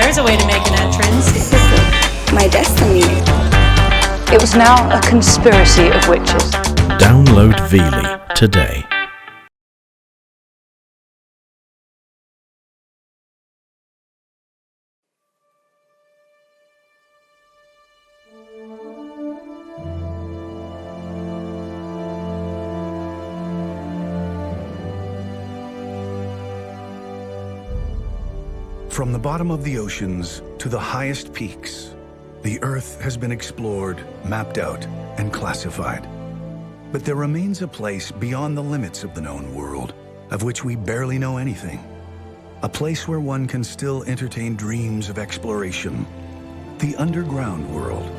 there's a way to make an entrance. This is my destiny. It was now a conspiracy of witches. Download Veely today. From the bottom of the oceans to the highest peaks, the Earth has been explored, mapped out, and classified. But there remains a place beyond the limits of the known world, of which we barely know anything. A place where one can still entertain dreams of exploration, the underground world.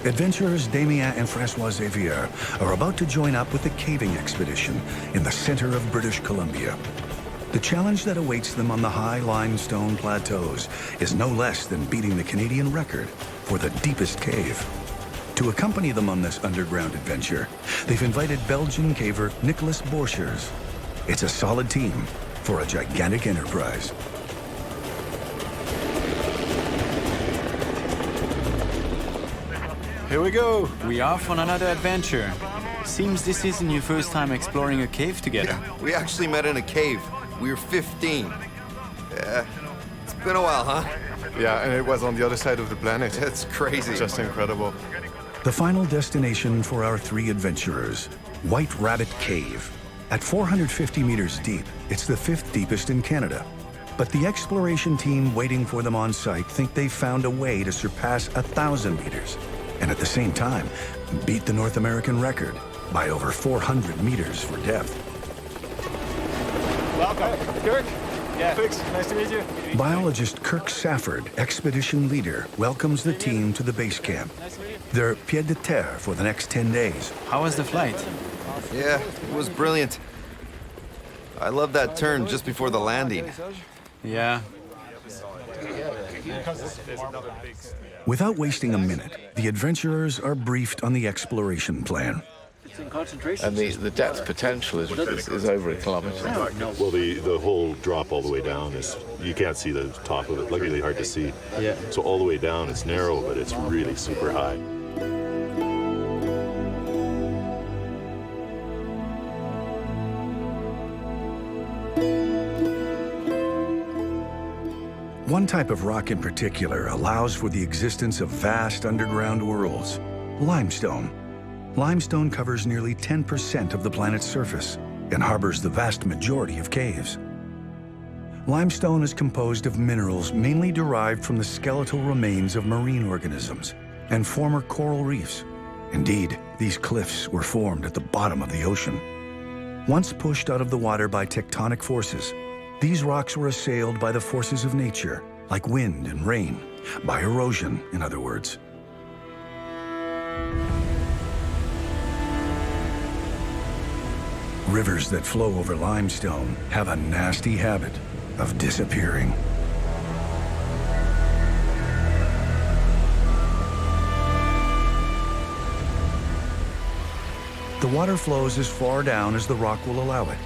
Adventurers Damien and Francois are about to join up with a caving expedition in the center of British Columbia. The challenge that awaits them on the high limestone plateaus is no less than beating the Canadian record for the deepest cave. To accompany them on this underground adventure, they've invited Belgian caver Nicolas Borchers. It's a solid team for a gigantic enterprise. Here we go! We are on another adventure. Seems this isn't your first time exploring a cave together. Yeah, we actually met in a cave. We were 15. Yeah, it's been a while, huh? Yeah, and it was on the other side of the planet. It's crazy. Just incredible. The final destination for our three adventurers, White Rabbit Cave. At 450 meters deep, it's the fifth deepest in Canada. But the exploration team waiting for them on site think they've found a way to surpass 1,000 meters. And at the same time, beat the North American record by over 400 meters for depth. Welcome. Kirk? Yeah. Fix. Nice to meet you. Biologist Kirk Safford, expedition leader, welcomes the team to the base camp. They're pied de terre for the next 10 days. How was the flight? Yeah, it was brilliant. I love that turn just before the landing. Yeah. Without wasting a minute, the adventurers are briefed on the exploration plan. And the depth potential is over a kilometre. Well, the whole drop all the way down is, you can't see the top of it, like really hard to see. Yeah. So all the way down, it's narrow, but it's really super high. One type of rock in particular allows for the existence of vast underground worlds, limestone. Limestone covers nearly 10% of the planet's surface and harbors the vast majority of caves. Limestone is composed of minerals mainly derived from the skeletal remains of marine organisms and former coral reefs. Indeed, these cliffs were formed at the bottom of the ocean. Once pushed out of the water by tectonic forces, these rocks were assailed by the forces of nature, like wind and rain, by erosion, in other words. Rivers that flow over limestone have a nasty habit of disappearing. The water flows as far down as the rock will allow it.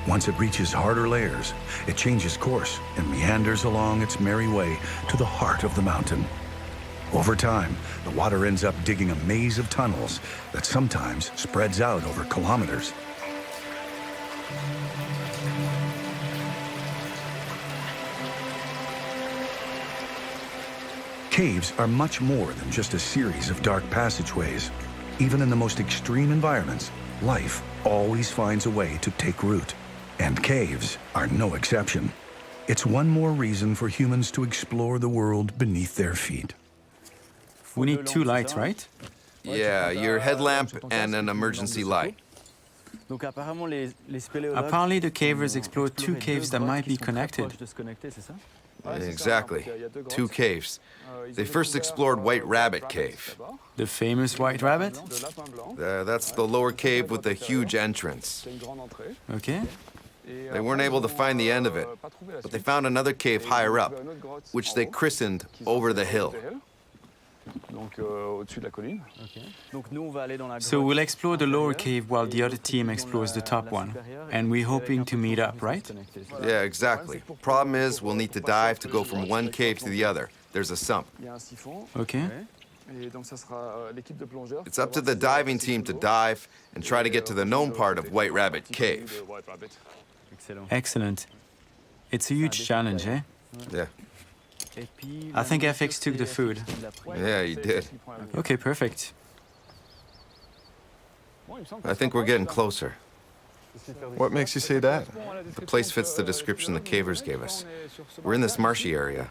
Once it reaches harder layers, it changes course and meanders along its merry way to the heart of the mountain. Over time, the water ends up digging a maze of tunnels that sometimes spreads out over kilometers. Caves are much more than just a series of dark passageways. Even in the most extreme environments, life always finds a way to take root, and caves are no exception. It's one more reason for humans to explore the world beneath their feet. We need 2 lights, right? Yeah, your headlamp and an emergency light. Apparently, the cavers explored 2 caves that might be connected. Exactly. 2 caves. They first explored White Rabbit Cave. The famous White Rabbit? That's the lower cave with the huge entrance. Okay. They weren't able to find the end of it, but they found another cave higher up, which they christened Over the Hill. So we'll explore the lower cave while the other team explores the top one. And we're hoping to meet up, right? Yeah, exactly. Problem is, we'll need to dive to go from one cave to the other. There's a sump. Okay. It's up to the diving team to dive and try to get to the known part of White Rabbit Cave. Excellent. It's a huge challenge, eh? Yeah. I think FX took the food. Yeah, he did. Okay, perfect. I think we're getting closer. What makes you say that? The place fits the description the cavers gave us. We're in this marshy area.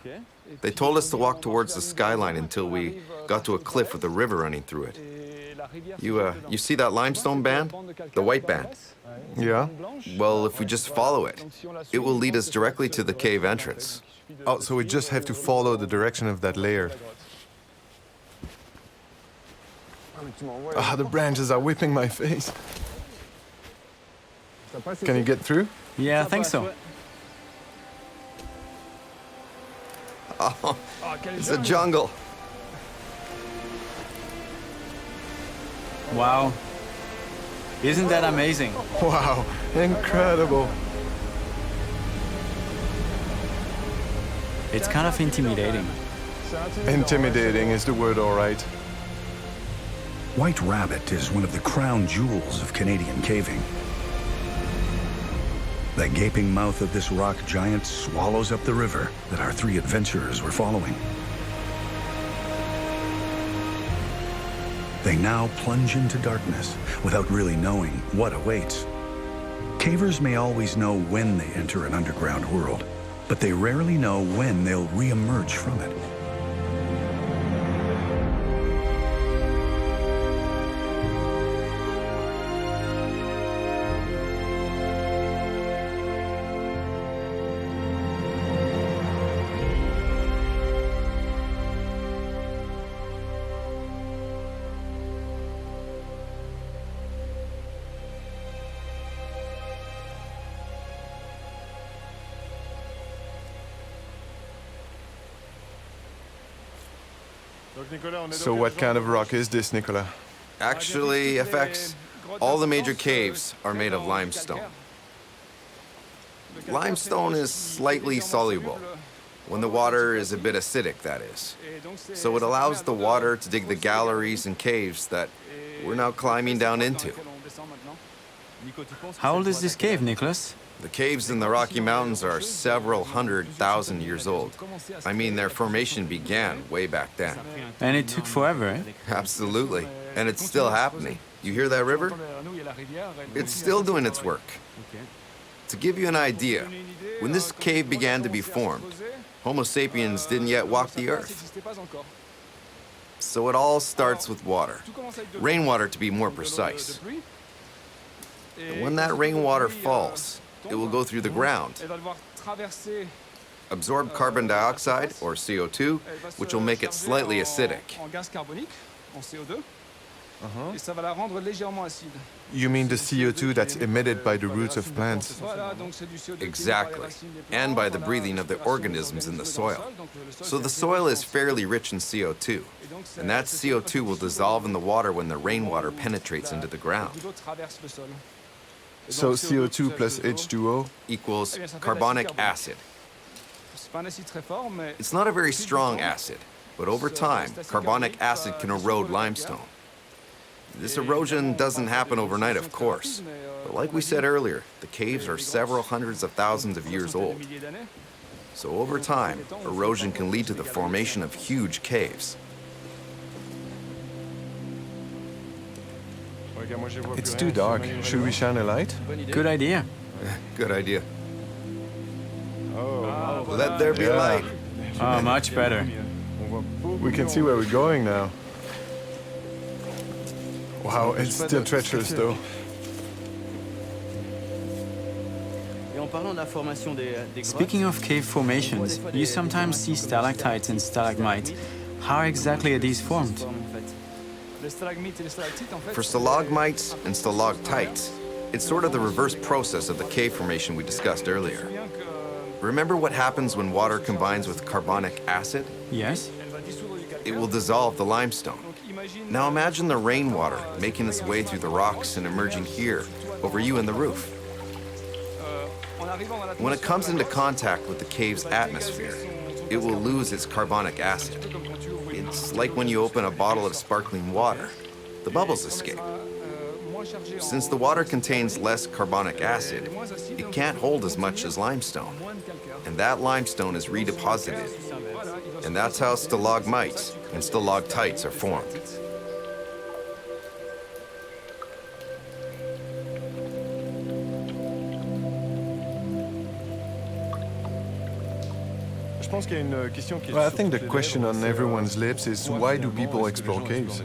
They told us to walk towards the skyline until we got to a cliff with a river running through it. You see that limestone band? The white band? Yeah. Well, if we just follow it, it will lead us directly to the cave entrance. Oh, so we just have to follow the direction of that layer. Ah, the branches are whipping my face. Can you get through? Yeah, I think so. Oh, it's a jungle. Wow. Isn't that amazing? Wow, incredible. It's kind of intimidating. Intimidating is the word, all right. White Rabbit is one of the crown jewels of Canadian caving. The gaping mouth of this rock giant swallows up the river that our 3 adventurers were following. They now plunge into darkness without really knowing what awaits. Cavers may always know when they enter an underground world, but they rarely know when they'll re-emerge from it. So what kind of rock is this, Nicolas? Actually, FX, all the major caves are made of limestone. Limestone is slightly soluble, when the water is a bit acidic, that is. So it allows the water to dig the galleries and caves that we're now climbing down into. How old is this cave, Nicholas? The caves in the Rocky Mountains are several 100,000 years old. I mean, their formation began way back then. And it took forever, eh? Absolutely. And it's still happening. You hear that river? It's still doing its work. To give you an idea, when this cave began to be formed, Homo sapiens didn't yet walk the earth. So it all starts with water. Rainwater, to be more precise. And when that rainwater falls, it will go through the ground, absorb carbon dioxide, or CO2, which will make it slightly acidic. You mean the CO2 that's emitted by the roots of plants? Exactly, and by the breathing of the organisms in the soil. So the soil is fairly rich in CO2, and that CO2 will dissolve in the water when the rainwater penetrates into the ground. So CO2 plus H2O equals carbonic acid. It's not a very strong acid, but over time, carbonic acid can erode limestone. This erosion doesn't happen overnight, of course, but like we said earlier, the caves are several hundreds of thousands of years old. So over time, erosion can lead to the formation of huge caves. It's too dark. Should we shine a light? Good idea. Good idea. Let there be light. Oh, much better. We can see where we're going now. Wow, it's still treacherous though. Speaking of cave formations, you sometimes see stalactites and stalagmites. How exactly are these formed? For stalagmites and stalactites, it's sort of the reverse process of the cave formation we discussed earlier. Remember what happens when water combines with carbonic acid? Yes? It will dissolve the limestone. Now imagine the rainwater making its way through the rocks and emerging here, over you in the roof. When it comes into contact with the cave's atmosphere, it will lose its carbonic acid. It's like when you open a bottle of sparkling water. The bubbles escape. Since the water contains less carbonic acid, it can't hold as much as limestone. And that limestone is redeposited. And that's how stalagmites and stalactites are formed. Well, I think the question on everyone's lips is why do people explore caves?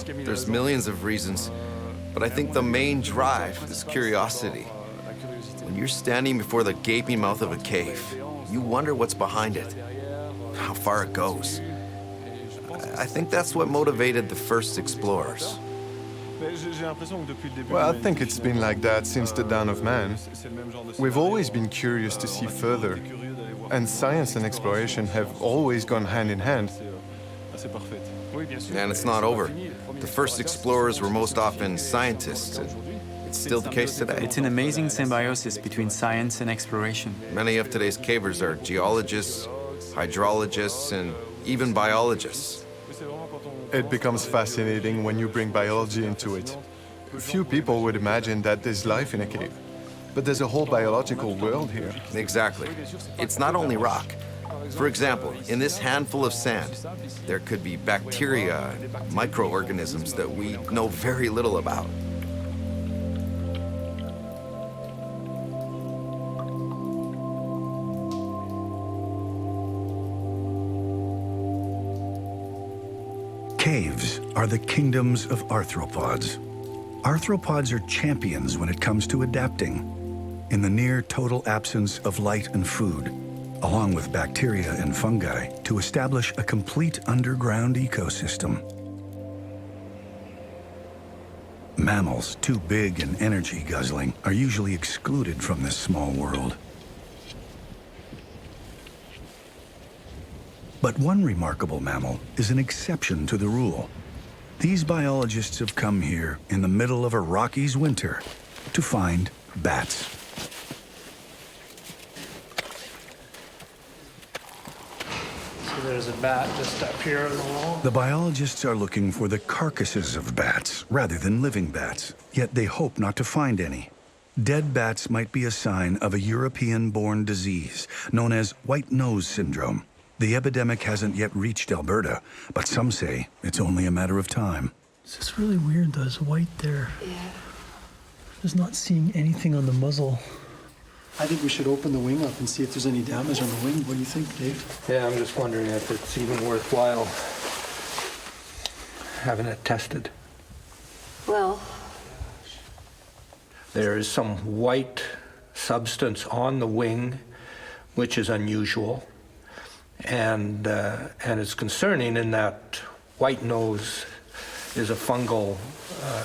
There's millions of reasons, but I think the main drive is curiosity. When you're standing before the gaping mouth of a cave, you wonder what's behind it, how far it goes. I think that's what motivated the first explorers. Well, I think it's been like that since the dawn of man. We've always been curious to see further, and science and exploration have always gone hand in hand. And it's not over. The first explorers were most often scientists, and it's still the case today. It's an amazing symbiosis between science and exploration. Many of today's cavers are geologists, hydrologists, and even biologists. It becomes fascinating when you bring biology into it. Few people would imagine that there's life in a cave, but there's a whole biological world here. Exactly. It's not only rock. For example, in this handful of sand, there could be bacteria and microorganisms that we know very little about. Caves are the kingdoms of arthropods. Arthropods are champions when it comes to adapting. In the near total absence of light and food, along with bacteria and fungi, to establish a complete underground ecosystem. Mammals too big and energy-guzzling are usually excluded from this small world. But one remarkable mammal is an exception to the rule. These biologists have come here in the middle of a Rockies winter to find bats. So there's a bat just up here on the wall. The biologists are looking for the carcasses of bats rather than living bats, yet they hope not to find any. Dead bats might be a sign of a European-born disease known as white nose syndrome. The epidemic hasn't yet reached Alberta, but some say it's only a matter of time. It's just really weird, there's white there. Yeah. Just not seeing anything on the muzzle. I think we should open the wing up and see if there's any damage on the wing. What do you think, Dave? Yeah, I'm just wondering if it's even worthwhile having it tested. Well, there is some white substance on the wing, which is unusual. And it's concerning in that white nose is a fungal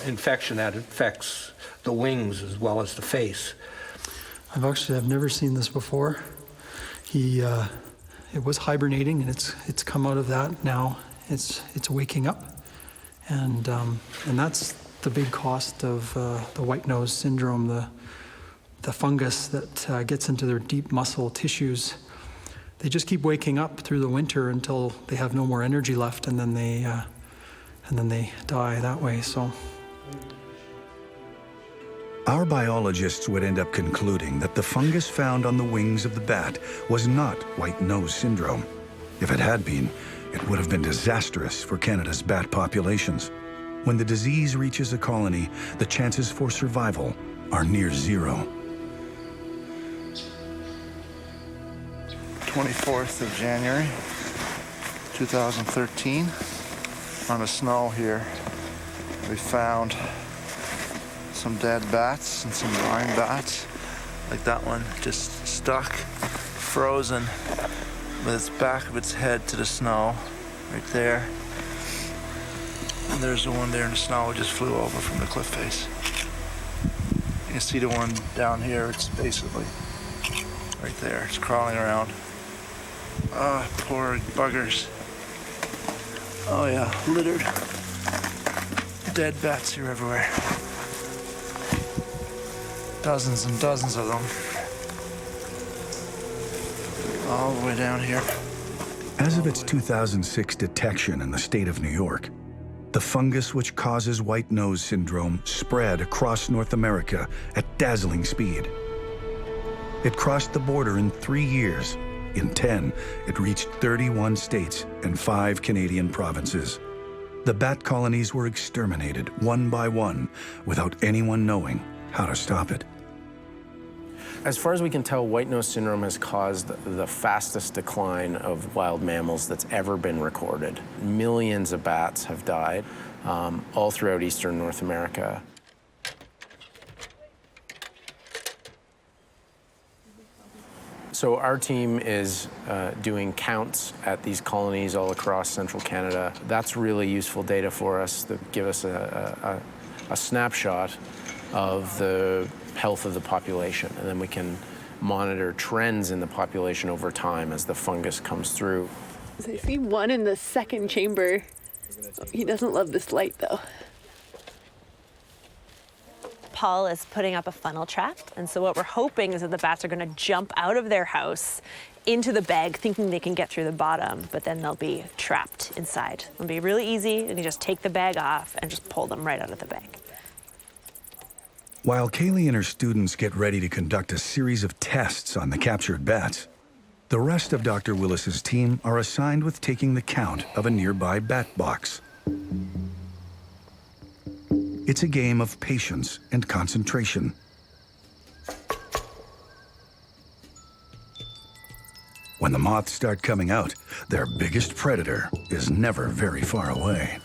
infection that infects the wings as well as the face. I've never seen this before. It was hibernating, and it's come out of that now. It's waking up, and that's the big cost of the white nose syndrome, the fungus that gets into their deep muscle tissues. They just keep waking up through the winter until they have no more energy left, and then they die that way. So, our biologists would end up concluding that the fungus found on the wings of the bat was not white nose syndrome. If it had been, it would have been disastrous for Canada's bat populations. When the disease reaches a colony, the chances for survival are near zero. 24th of January, 2013. On the snow here, we found some dead bats and some blind bats. Like that one, just stuck, frozen, with its back of its head to the snow, right there. And there's the one there in the snow, it just flew over from the cliff face. You can see the one down here, it's basically right there, it's crawling around. Ah, poor buggers. Oh yeah, littered. Dead bats here everywhere. Dozens and dozens of them. All the way down here. As of its 2006 detection in the state of New York, the fungus which causes white nose syndrome spread across North America at dazzling speed. It crossed the border in 3 years. In 10, it reached 31 states and 5 Canadian provinces. The bat colonies were exterminated one by one without anyone knowing how to stop it. As far as we can tell, white nose syndrome has caused the fastest decline of wild mammals that's ever been recorded. Millions of bats have died all throughout eastern North America. So our team is doing counts at these colonies all across central Canada. That's really useful data for us that give us a snapshot of the health of the population, and then we can monitor trends in the population over time as the fungus comes through. I see one in the second chamber. He doesn't love this light, though. Paul is putting up a funnel trap, and so what we're hoping is that the bats are going to jump out of their house into the bag thinking they can get through the bottom, but then they'll be trapped inside. It'll be really easy, and you just take the bag off and just pull them right out of the bag. While Kaylee and her students get ready to conduct a series of tests on the captured bats, the rest of Dr. Willis's team are assigned with taking the count of a nearby bat box. It's a game of patience and concentration. When the moths start coming out, their biggest predator is never very far away.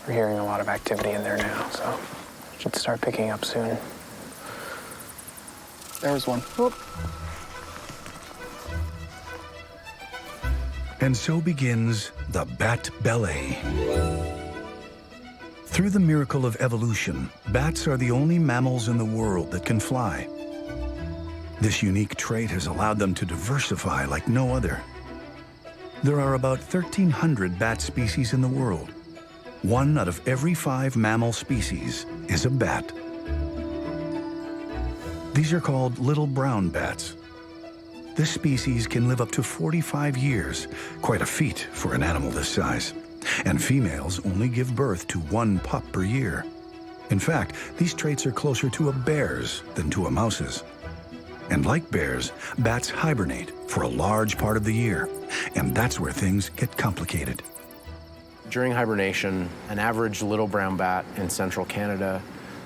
We're hearing a lot of activity in there now, so should start picking up soon. There's one. Whoop. And so begins the bat ballet. Through the miracle of evolution, bats are the only mammals in the world that can fly. This unique trait has allowed them to diversify like no other. There are about 1,300 bat species in the world. 1 out of every 5 mammal species is a bat. These are called little brown bats. This species can live up to 45 years, quite a feat for an animal this size. And females only give birth to 1 pup per year. In fact, these traits are closer to a bear's than to a mouse's. And like bears, bats hibernate for a large part of the year, and that's where things get complicated. During hibernation, an average little brown bat in central Canada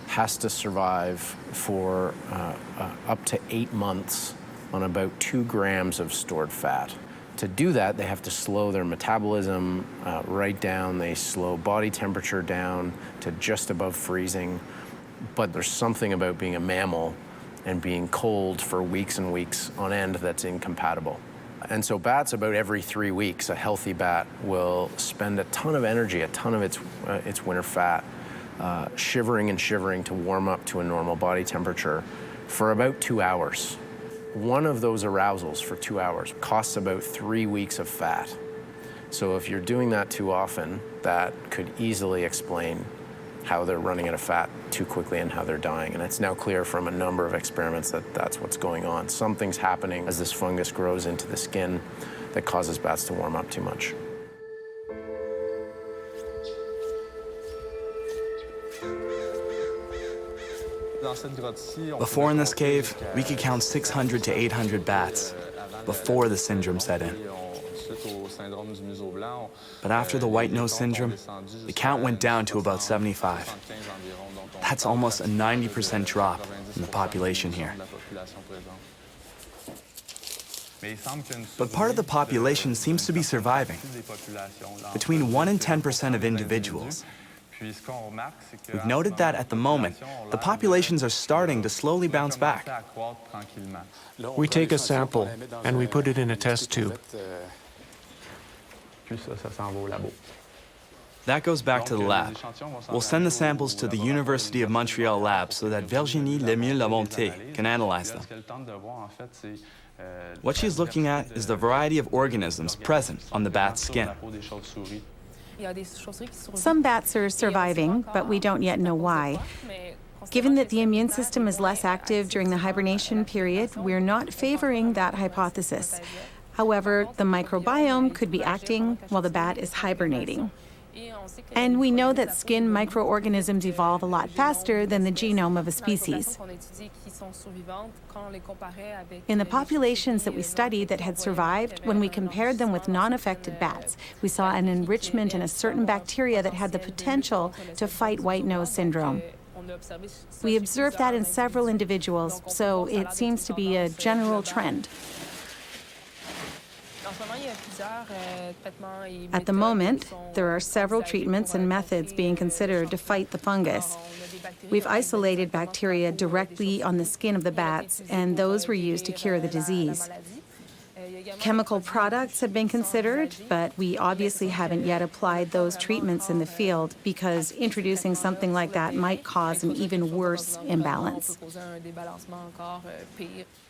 has to survive for up to 8 months on about 2 grams of stored fat. To do that, they have to slow their metabolism right down. They slow body temperature down to just above freezing. But there's something about being a mammal and being cold for weeks and weeks on end that's incompatible. And so bats, about every 3 weeks, a healthy bat will spend a ton of energy, a ton of its winter fat, shivering and shivering to warm up to a normal body temperature for about 2 hours. One of those arousals for 2 hours costs about 3 weeks of fat. So if you're doing that too often, that could easily explain how they're running out of fat too quickly and how they're dying. And it's now clear from a number of experiments that that's what's going on. Something's happening as this fungus grows into the skin that causes bats to warm up too much. Before in this cave, we could count 600 to 800 bats before the syndrome set in. But after the white nose syndrome, the count went down to about 75. That's almost a 90% drop in the population here. But part of the population seems to be surviving. Between 1 and 10% of individuals. We've noted that at the moment, the populations are starting to slowly bounce back. We take a sample and we put it in a test tube. That goes back to the lab. We'll send the samples to the University of Montreal lab so that Virginie Lemieux-Lamonté can analyze them. What she's looking at is the variety of organisms present on the bat's skin. Some bats are surviving, but we don't yet know why. Given that the immune system is less active during the hibernation period, we're not favoring that hypothesis. However, the microbiome could be acting while the bat is hibernating. And we know that skin microorganisms evolve a lot faster than the genome of a species. In the populations that we studied that had survived, when we compared them with non-affected bats, we saw an enrichment in a certain bacteria that had the potential to fight white nose syndrome. We observed that in several individuals, so it seems to be a general trend. At the moment, there are several treatments and methods being considered to fight the fungus. We've isolated bacteria directly on the skin of the bats, and those were used to cure the disease. Chemical products have been considered, but we obviously haven't yet applied those treatments in the field because introducing something like that might cause an even worse imbalance.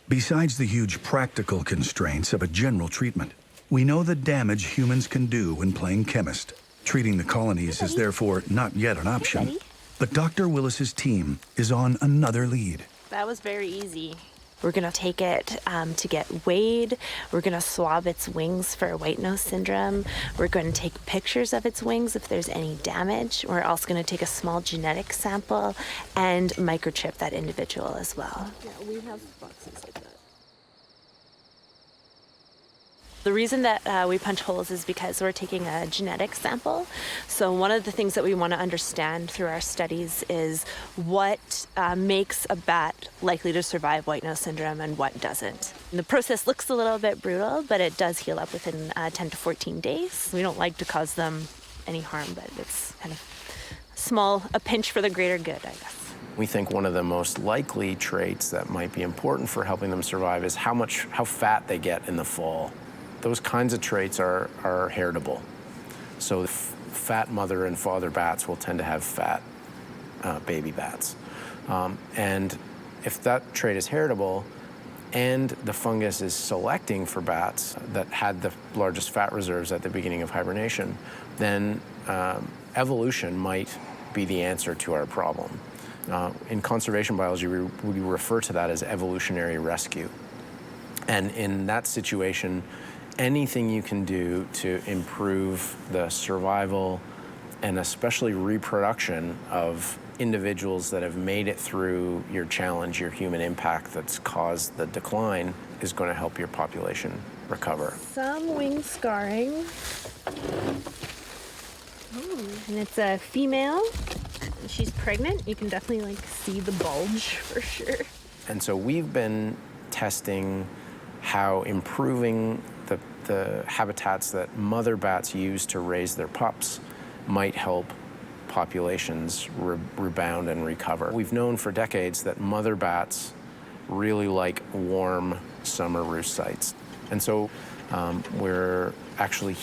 Besides the huge practical constraints of a general treatment, we know the damage humans can do when playing chemist. Treating the colonies is therefore not yet an option. But Dr. Willis's team is on another lead. That was very easy. We're going to take it to get weighed. We're going to swab its wings for white nose syndrome. We're going to take pictures of its wings if there's any damage. We're also going to take a small genetic sample and microchip that individual as well. Yeah, we have boxes like that. The reason that we punch holes is because we're taking a genetic sample. So one of the things that we want to understand through our studies is what makes a bat likely to survive white nose syndrome and what doesn't. And the process looks a little bit brutal, but it does heal up within 10 to 14 days. We don't like to cause them any harm, but it's kind of a pinch for the greater good, I guess. We think one of the most likely traits that might be important for helping them survive is how fat they get in the fall. Those kinds of traits are heritable. So fat mother and father bats will tend to have fat baby bats. And if that trait is heritable and the fungus is selecting for bats that had the largest fat reserves at the beginning of hibernation, then evolution might be the answer to our problem. In conservation biology, we refer to that as evolutionary rescue. And in that situation, anything you can do to improve the survival and especially reproduction of individuals that have made it through your challenge, your human impact that's caused the decline, is going to help your population recover. Some wing scarring. And it's a female. She's pregnant. You can definitely see the bulge for sure. And so we've been testing how improving the habitats that mother bats use to raise their pups might help populations rebound and recover. We've known for decades that mother bats really like warm summer roost sites. And so we're actually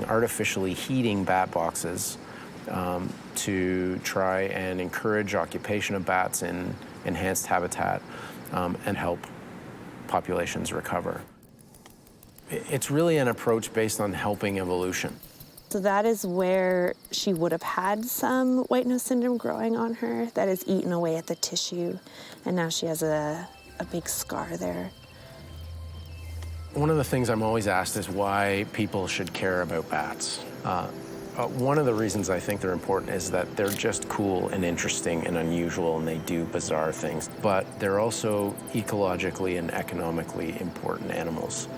artificially heating bat boxes to try and encourage occupation of bats in enhanced habitat and help populations recover. It's really an approach based on helping evolution. So that is where she would have had some white nose syndrome growing on her that has eaten away at the tissue, and now she has a big scar there. One of the things I'm always asked is why people should care about bats. One of the reasons I think they're important is that they're just cool and interesting and unusual, and they do bizarre things. But they're also ecologically and economically important animals.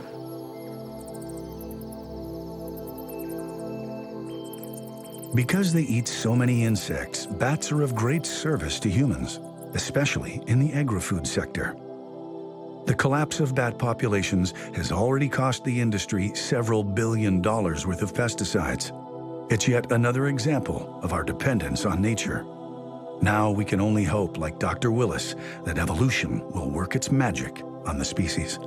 Because they eat so many insects, bats are of great service to humans, especially in the agri-food sector. The collapse of bat populations has already cost the industry several $1 billion worth of pesticides. It's yet another example of our dependence on nature. Now we can only hope, like Dr. Willis, that evolution will work its magic on the species.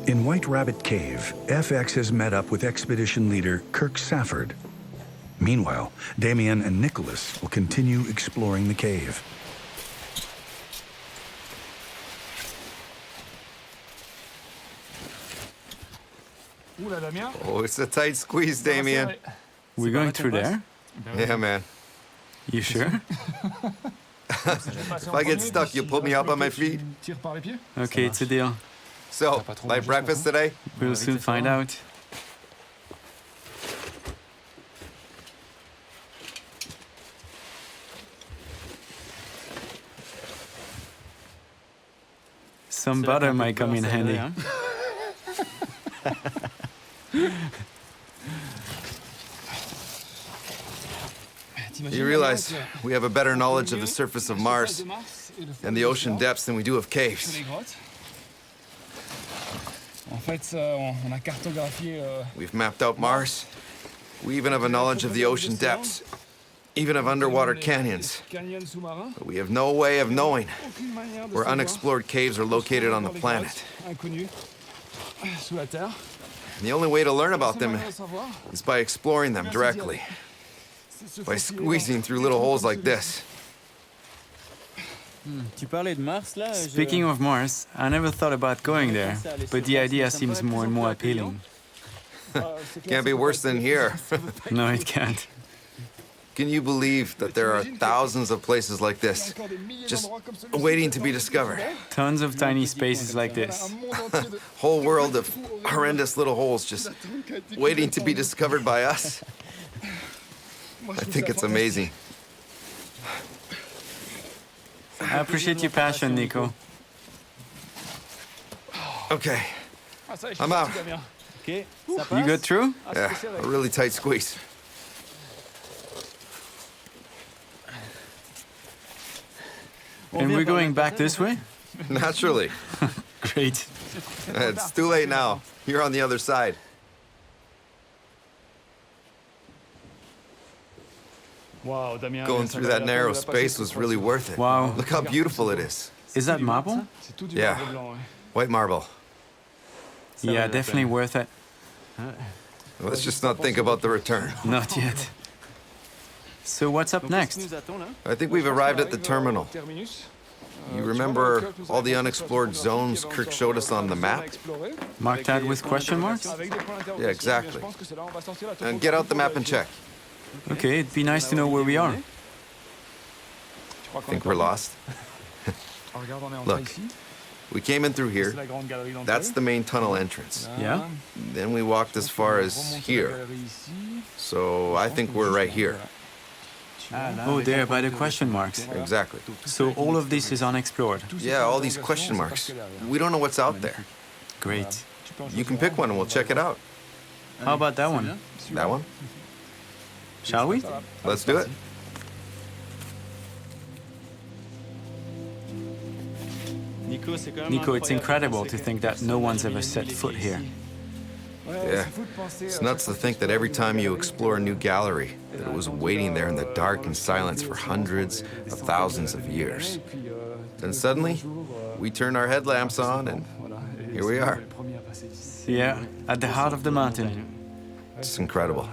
In White Rabbit Cave, FX has met up with expedition leader Kirk Safford. Meanwhile, Damien and Nicholas will continue exploring the cave. Oh, it's a tight squeeze, Damien. We're going through there? Yeah, man. You sure? If I get stuck, you'll pull me up on my feet? Okay, it's a deal. So, light breakfast today? We'll soon find out. Some butter might come in handy. You realize we have a better knowledge of the surface of Mars and the ocean depths than we do of caves. We've mapped out Mars. We even have a knowledge of the ocean depths, even of underwater canyons. But we have no way of knowing where unexplored caves are located on the planet. And the only way to learn about them is by exploring them directly, by squeezing through little holes like this. Speaking of Mars, I never thought about going there, but the idea seems more and more appealing. Can't be worse than here. No, it can't. Can you believe that there are thousands of places like this, just waiting to be discovered? Tons of tiny spaces like this. Whole world of horrendous little holes just waiting to be discovered by us. I think it's amazing. I appreciate your passion, Nico. Okay, I'm out. You got through? Yeah, a really tight squeeze. And we're going back this way? Naturally. Great. It's too late now. You're on the other side. Going through that narrow space was really worth it. Wow. Look how beautiful it is. Is that marble? Yeah, white marble. Yeah, definitely worth it. Let's just not think about the return. Not yet. So what's up next? I think we've arrived at the terminal. You remember all the unexplored zones Kirk showed us on the map? Marked out with question marks? Yeah, exactly. And get out the map and check. Okay, it'd be nice to know where we are. Think we're lost? Look, we came in through here. That's the main tunnel entrance. Yeah? Then we walked as far as here. So I think we're right here. Oh, there, by the question marks. Exactly. So all of this is unexplored? Yeah, all these question marks. We don't know what's out there. Great. You can pick one and we'll check it out. How about that one? That one? Shall we? Let's do it. Nico, it's incredible to think that no one's ever set foot here. Yeah, it's nuts to think that every time you explore a new gallery, that it was waiting there in the dark and silence for hundreds of thousands of years. Then suddenly, we turn our headlamps on and here we are. Yeah, at the heart of the mountain. It's incredible.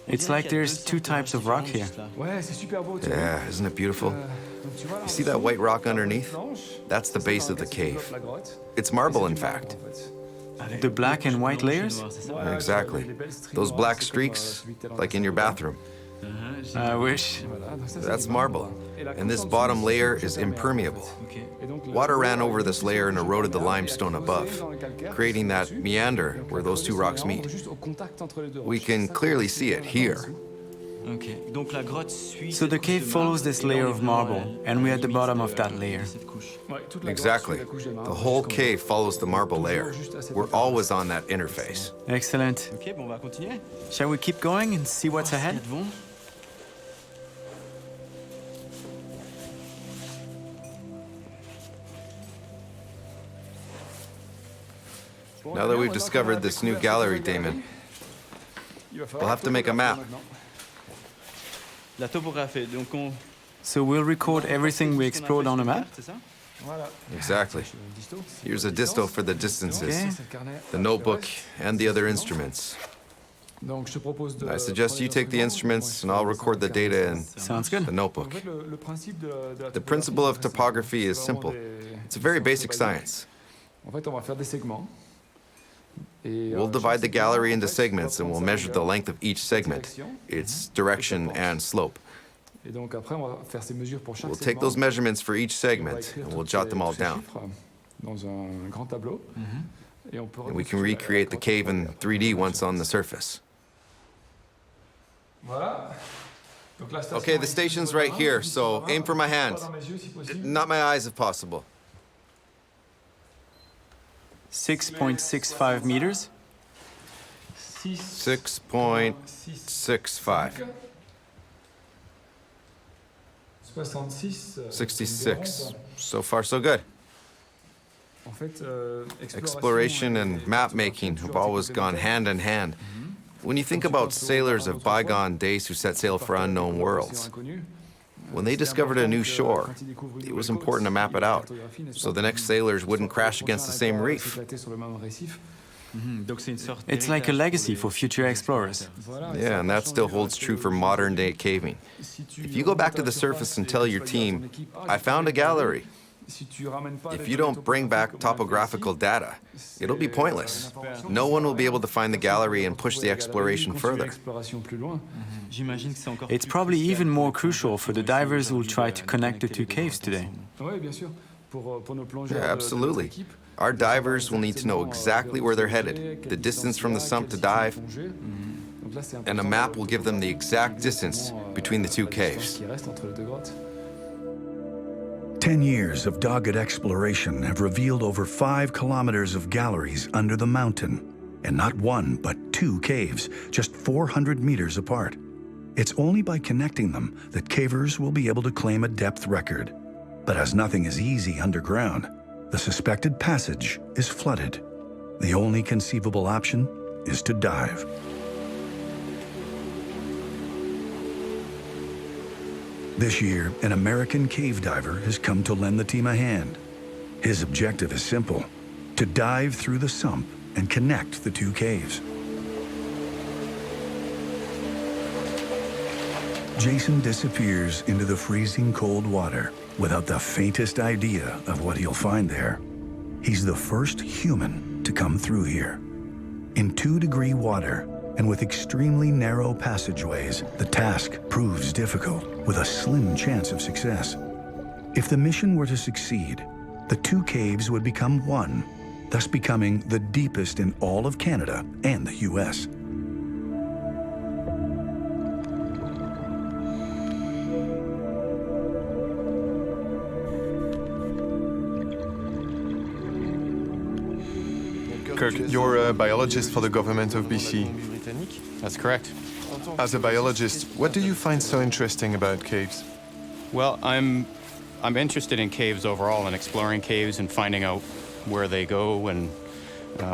It's like there's two types of rock here. Yeah, isn't it beautiful? You see that white rock underneath? That's the base of the cave. It's marble, in fact. The black and white layers? Exactly. Those black streaks, like in your bathroom. I wish. That's marble. And this bottom layer is impermeable. Water ran over this layer and eroded the limestone above, creating that meander where those two rocks meet. We can clearly see it here. So the cave follows this layer of marble, and we're at the bottom of that layer. Exactly. The whole cave follows the marble layer. We're always on that interface. Excellent. Shall we keep going and see what's ahead? Now that we've discovered this new gallery, Damon, we'll have to make a map. So we'll record everything we explored on a map? Exactly. Here's a disto for the distances, the notebook, and the other instruments. I suggest you take the instruments and I'll record the data in the notebook. The principle of topography is simple. It's a very basic science. We'll divide the gallery into segments and we'll measure the length of each segment, its direction and slope. We'll take those measurements for each segment and we'll jot them all down. And we can recreate the cave in 3D once on the surface. Okay, the station's right here, so aim for my hand. Not my eyes if possible. 6.65 meters. 6.65. 66. So far, so good. Exploration and map making have always gone hand in hand. When you think about sailors of bygone days who set sail for unknown worlds, when they discovered a new shore, it was important to map it out, so the next sailors wouldn't crash against the same reef. It's like a legacy for future explorers. Yeah, and that still holds true for modern-day caving. If you go back to the surface and tell your team, I found a gallery, if you don't bring back topographical data, it'll be pointless. No one will be able to find the gallery and push the exploration further. It's probably even more crucial for the divers who will try to connect the two caves today. Yeah, absolutely. Our divers will need to know exactly where they're headed, the distance from the sump to dive, and a map will give them the exact distance between the two caves. 10 years of dogged exploration have revealed over 5 kilometers of galleries under the mountain, and not one but 2 caves, just 400 meters apart. It's only by connecting them that cavers will be able to claim a depth record. But as nothing is easy underground, the suspected passage is flooded. The only conceivable option is to dive. This year, an American cave diver has come to lend the team a hand. His objective is simple: to dive through the sump and connect the 2 caves. Jason disappears into the freezing cold water without the faintest idea of what he'll find there. He's the first human to come through here. In 2-degree water and with extremely narrow passageways, the task proves difficult with a slim chance of success. If the mission were to succeed, the 2 caves would become one, thus becoming the deepest in all of Canada and the US. Kirk, you're a biologist for the government of BC. That's correct. As a biologist, what do you find so interesting about caves? Well, I'm interested in caves overall and exploring caves and finding out where they go and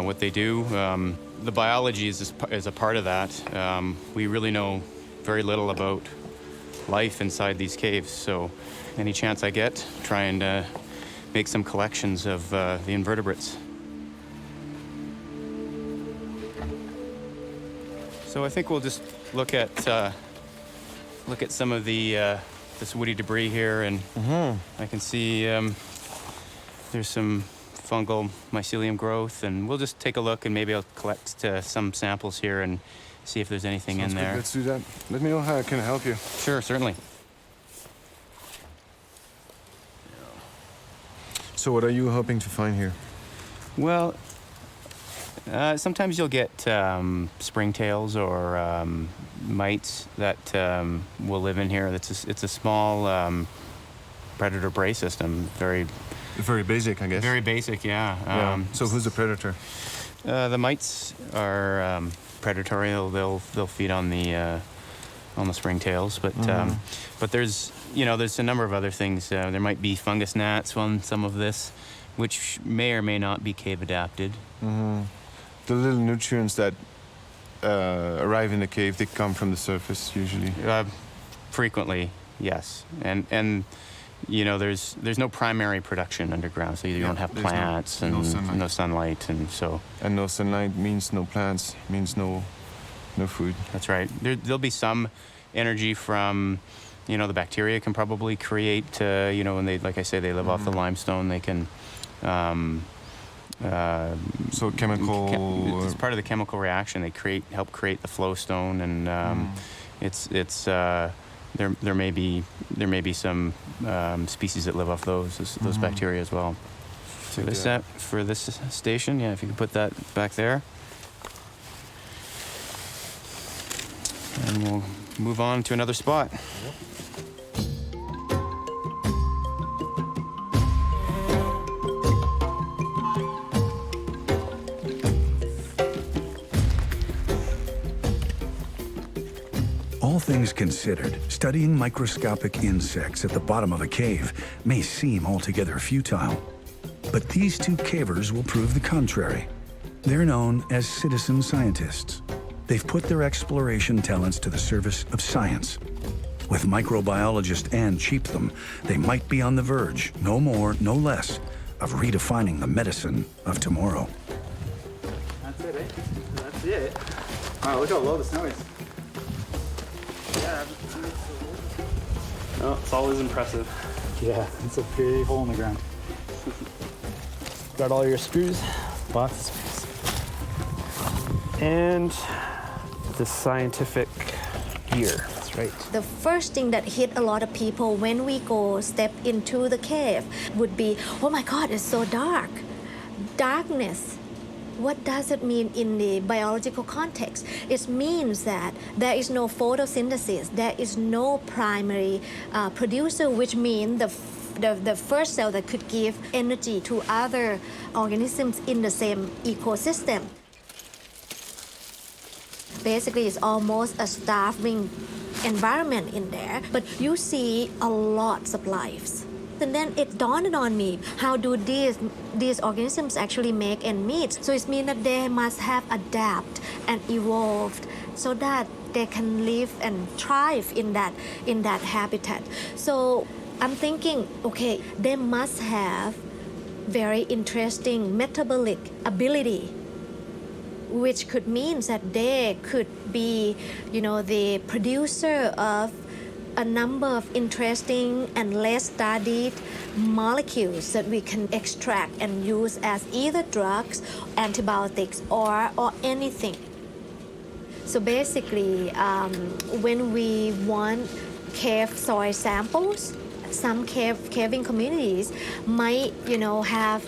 what they do. The biology is a part of that. We really know very little about life inside these caves, so any chance I get, try and make some collections of the invertebrates. So I think we'll just look at some of the this woody debris here, and I can see there's some fungal mycelium growth, and we'll just take a look, and maybe I'll collect some samples here and see if there's anything in there. Let's do that. Let me know how I can help you. Sure, certainly. So what are you hoping to find here? Well, Sometimes you'll get springtails or mites that will live in here. It's a small predator prey system. Very basic, I guess. Very basic, yeah. So who's the predator? The mites are predatory. They'll feed on the springtails, but there's a number of other things. There might be fungus gnats on some of this, which may or may not be cave adapted. The little nutrients that arrive in the cave, they come from the surface usually. Frequently, yes, and there's no primary production underground, so you don't have plants and no sunlight, and so. And no sunlight means no plants, means no food. That's right. There'll be some energy from, the bacteria can probably create, when they, like I say, they live off the limestone, they can. So chemical. It's part of the chemical reaction. They help create the flowstone, and there may be some species that live off those bacteria as well. So for this station, if you could put that back there. And we'll move on to another spot. All things considered, studying microscopic insects at the bottom of a cave may seem altogether futile. But these two cavers will prove the contrary. They're known as citizen scientists. They've put their exploration talents to the service of science. With microbiologist Anne Cheatham, they might be on the verge, no more, no less, of redefining the medicine of tomorrow. That's it, eh? That's it. Wow, look how low the snow is. Yeah. Oh, it's always impressive. Yeah, it's a big hole in the ground. Got all your screws, lots of space. And the scientific gear, that's right. The first thing that hit a lot of people when we step into the cave would be, oh my God, it's so dark. Darkness. What does it mean in the biological context? It means that there is no photosynthesis, there is no primary producer, which means the first cell that could give energy to other organisms in the same ecosystem. Basically, it's almost a starving environment in there, but you see a lot of lives. And then it dawned on me, how do these organisms actually make ends meet? So it means that they must have adapted and evolved so that they can live and thrive in that habitat. So I'm thinking, okay, they must have very interesting metabolic ability, which could mean that they could be, the producer of a number of interesting and less studied molecules that we can extract and use as either drugs, antibiotics, or anything. So basically, when we want cave soil samples, some caving communities might, have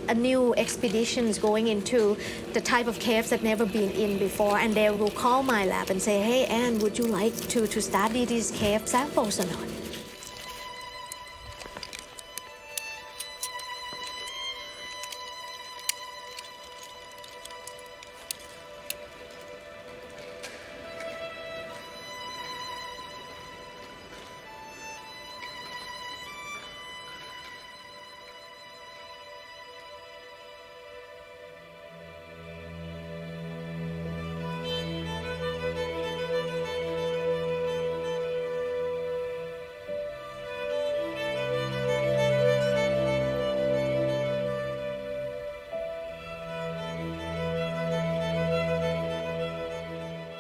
a new expeditions going into the type of caves that never been in before, and they will call my lab and say, hey, Anne, would you like to study these cave samples or not?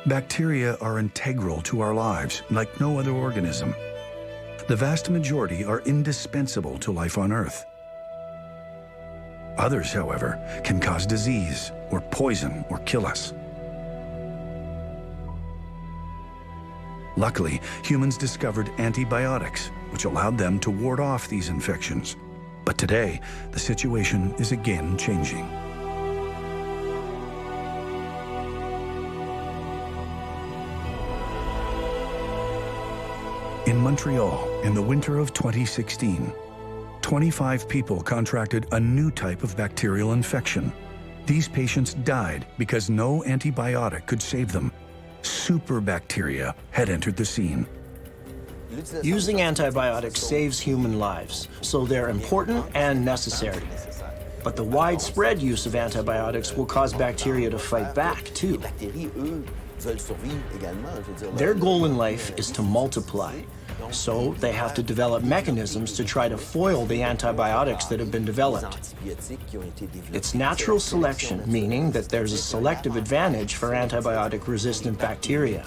Bacteria are integral to our lives, like no other organism. The vast majority are indispensable to life on Earth. Others, however, can cause disease or poison or kill us. Luckily, humans discovered antibiotics, which allowed them to ward off these infections. But today, the situation is again changing. In Montreal, in the winter of 2016, 25 people contracted a new type of bacterial infection. These patients died because no antibiotic could save them. Superbacteria had entered the scene. Using antibiotics saves human lives, so they're important and necessary. But the widespread use of antibiotics will cause bacteria to fight back, too. Their goal in life is to multiply, so they have to develop mechanisms to try to foil the antibiotics that have been developed. It's natural selection, meaning that there's a selective advantage for antibiotic-resistant bacteria.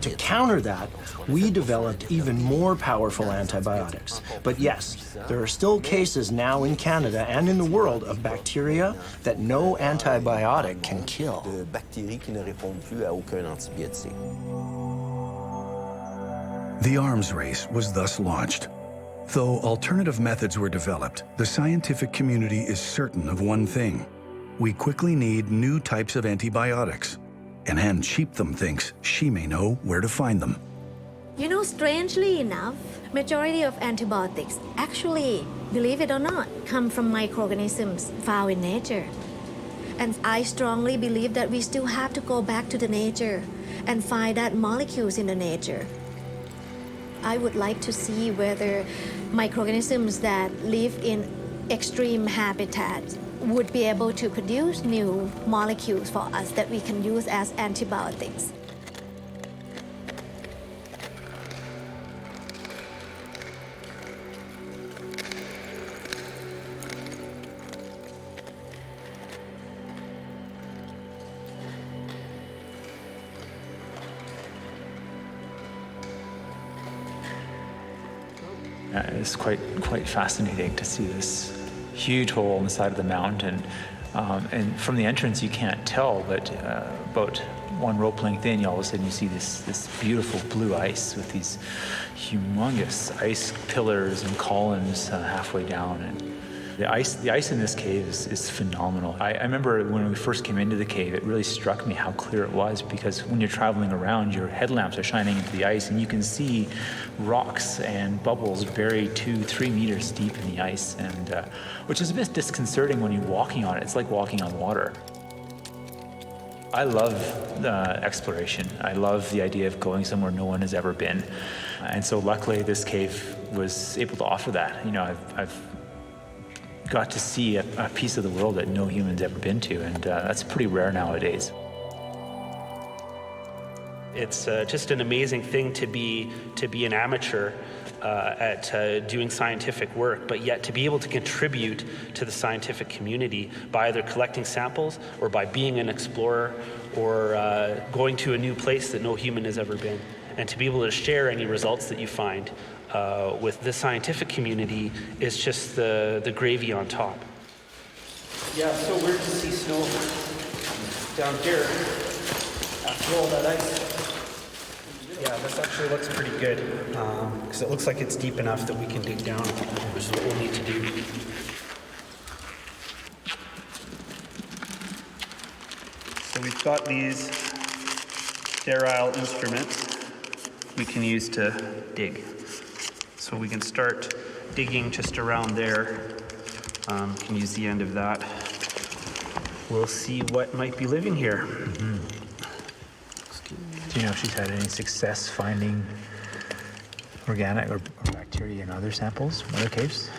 To counter that, we developed even more powerful antibiotics. But yes, there are still cases now in Canada and in the world of bacteria that no antibiotic can kill. The arms race was thus launched. Though alternative methods were developed, the scientific community is certain of one thing. We quickly need new types of antibiotics. And Anne Cheatham thinks she may know where to find them. You know, strangely enough, majority of antibiotics actually, believe it or not, come from microorganisms found in nature. And I strongly believe that we still have to go back to the nature and find that molecules in the nature. I would like to see whether microorganisms that live in extreme habitats would be able to produce new molecules for us that we can use as antibiotics. It's quite fascinating to see this huge hole in the side of the mountain. And from the entrance, you can't tell, but about one rope length in, all of a sudden you see this beautiful blue ice with these humongous ice pillars and columns halfway down. And the ice in this cave is phenomenal. I remember when we first came into the cave, it really struck me how clear it was, because when you're traveling around, your headlamps are shining into the ice and you can see rocks and bubbles buried 2-3 meters deep in the ice, and which is a bit disconcerting when you're walking on it. It's like walking on water. I love exploration. I love the idea of going somewhere no one has ever been. And so luckily this cave was able to offer that. You know, I've got to see a piece of the world that no human's ever been to, and that's pretty rare nowadays. It's just an amazing thing to be an amateur at doing scientific work, but yet to be able to contribute to the scientific community by either collecting samples or by being an explorer or going to a new place that no human has ever been, and to be able to share any results that you find with the scientific community is just the gravy on top. Yeah, it's so weird to see snow down here after all that ice. Yeah, this actually looks pretty good because it looks like it's deep enough that we can dig down, which is what we'll need to do. So we've got these sterile instruments we can use to dig. So we can start digging just around there. Can use the end of that. We'll see what might be living here. Mm-hmm. Do you know if she's had any success finding organic or bacteria in other samples, other caves?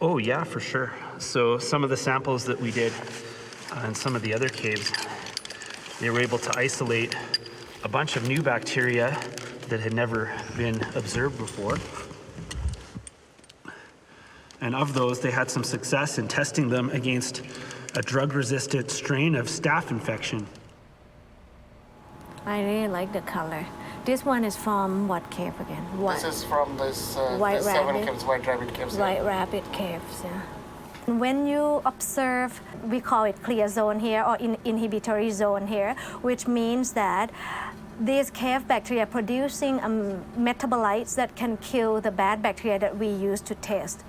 Oh yeah, for sure. So some of the samples that we did in some of the other caves, they were able to isolate a bunch of new bacteria that had never been observed before. And of those, they had some success in testing them against a drug-resistant strain of staph infection. I really like the color. This one is from what cave again? This is from this White seven Rabbit. caves, White Rabbit caves. White Rabbit caves, yeah. When you observe, we call it clear zone here or inhibitory zone here, which means that these cave bacteria producing metabolites that can kill the bad bacteria that we use to test.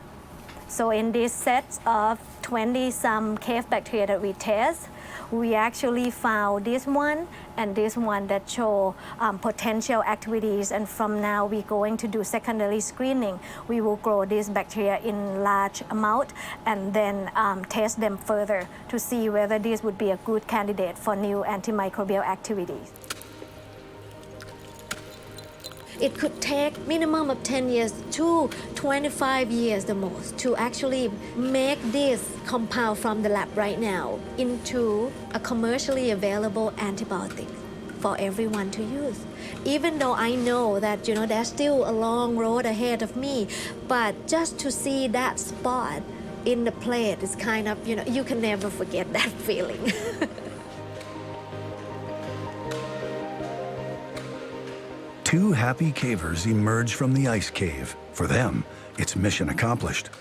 So in this set of 20-some cave bacteria that we test, We actually found this one and this one that show potential activities, and from now we're going to do secondary screening. We will grow these bacteria in large amount and then test them further to see whether this would be a good candidate for new antimicrobial activities. It could take minimum of 10 years to 25 years the most to actually make this compound from the lab right now into a commercially available antibiotic for everyone to use. Even though I know that, there's still a long road ahead of me, but just to see that spot in the plate is kind of, you can never forget that feeling. Two happy cavers emerge from the ice cave. For them, it's mission accomplished.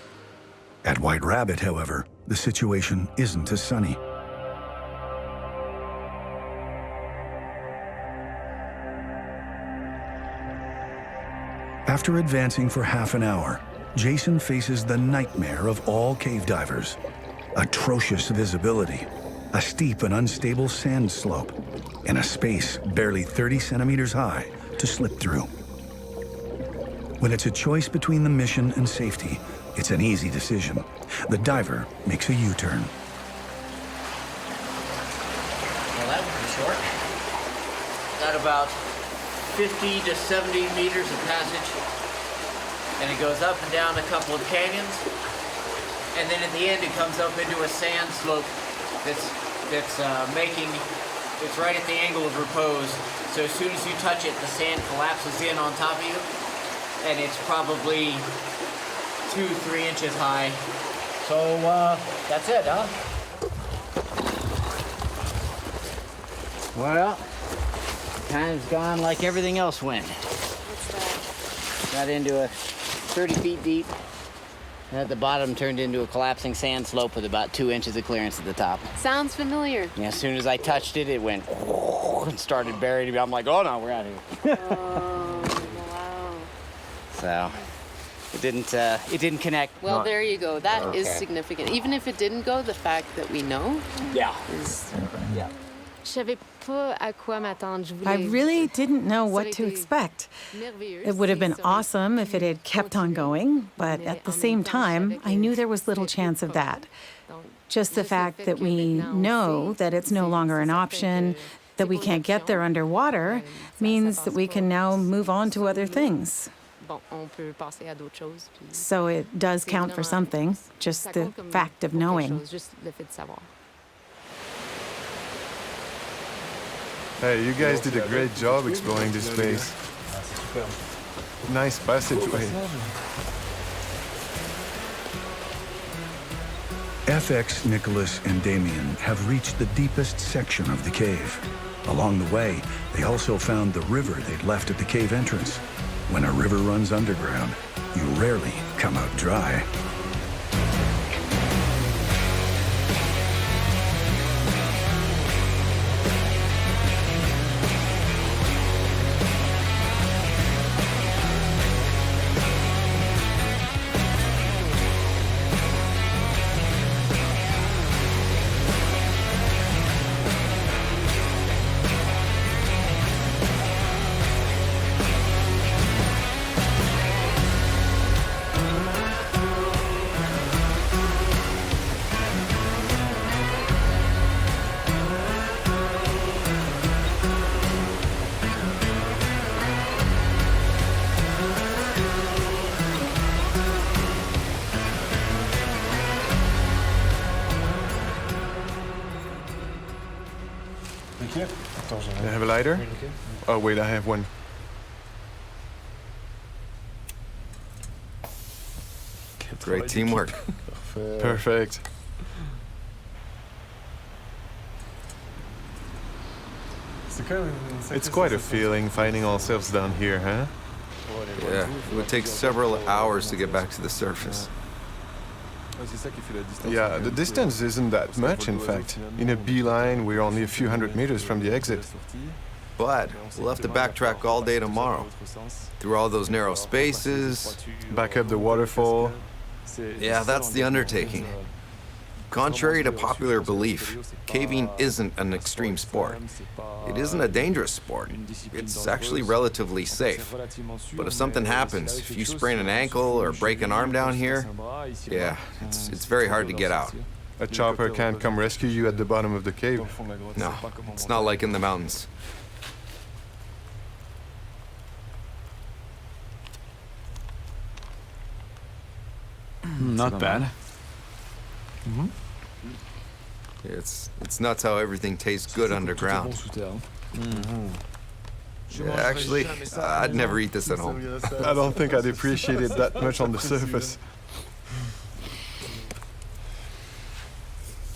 At White Rabbit, however, the situation isn't as sunny. After advancing for half an hour, Jason faces the nightmare of all cave divers: atrocious visibility, a steep and unstable sand slope, and a space barely 30 centimeters high to slip through. When it's a choice between the mission and safety, it's an easy decision. The diver makes a U-turn. Well, that would be short. Got about 50 to 70 meters of passage, and it goes up and down a couple of canyons, and then at the end it comes up into a sand slope that's it's right at the angle of repose. So as soon as you touch it, the sand collapses in on top of you, and it's probably 2-3 inches high. So that's it, huh? Well, time's gone like everything else went. What's that? Got into a 30 feet deep, and at the bottom turned into a collapsing sand slope with about 2 inches of clearance at the top. Sounds familiar. Yeah, as soon as I touched it, it went and started burying me. I'm like, oh no, we're out of here. Oh, wow. So it didn't connect. Well, there you go. That is Okay. significant. Even if it didn't go, the fact that we know is... Yeah. I really didn't know what to expect. It would have been awesome if it had kept on going, but at the same time, I knew there was little chance of that. Just the fact that we know that it's no longer an option, that we can't get there underwater, means that we can now move on to other things. So it does count for something, just the fact of knowing. Hey, you guys did a great job exploring this space. Nice passageway. FX, Nicholas, and Damien have reached the deepest section of the cave. Along the way, they also found the river they'd left at the cave entrance. When a river runs underground, you rarely come out dry. You have a lighter? Oh, wait, I have one. Great teamwork. Perfect. It's quite a feeling finding ourselves down here, huh? Yeah, it would take several hours to get back to the surface. Yeah, the distance isn't that much, in fact. In a beeline, we're only a few hundred meters from the exit. But we'll have to backtrack all day tomorrow. Through all those narrow spaces. Back up the waterfall. Yeah, that's the undertaking. Contrary to popular belief, caving isn't an extreme sport. It isn't a dangerous sport. It's actually relatively safe. But if something happens, if you sprain an ankle or break an arm down here, yeah, it's very hard to get out. A chopper can't come rescue you at the bottom of the cave. No, it's not like in the mountains. Not bad. It's nuts how everything tastes good underground. Yeah, actually, I'd never eat this at home. I don't think I'd appreciate it that much on the surface.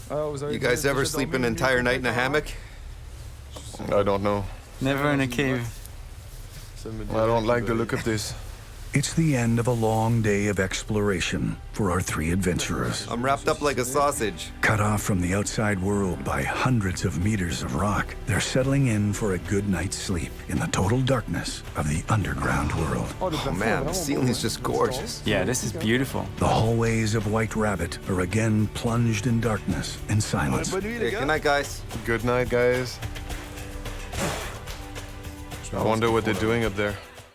You guys ever sleep an entire night in a hammock? I don't know. Never in a cave. I don't like the look of this. It's the end of a long day of exploration for our three adventurers. I'm wrapped up like a sausage. Cut off from the outside world by hundreds of meters of rock, they're settling in for a good night's sleep in the total darkness of the underground world. Oh man, the ceiling's just gorgeous. Yeah, this is beautiful. The hallways of White Rabbit are again plunged in darkness and silence. Hey, good night, guys. Good night, guys. I wonder what they're doing up there.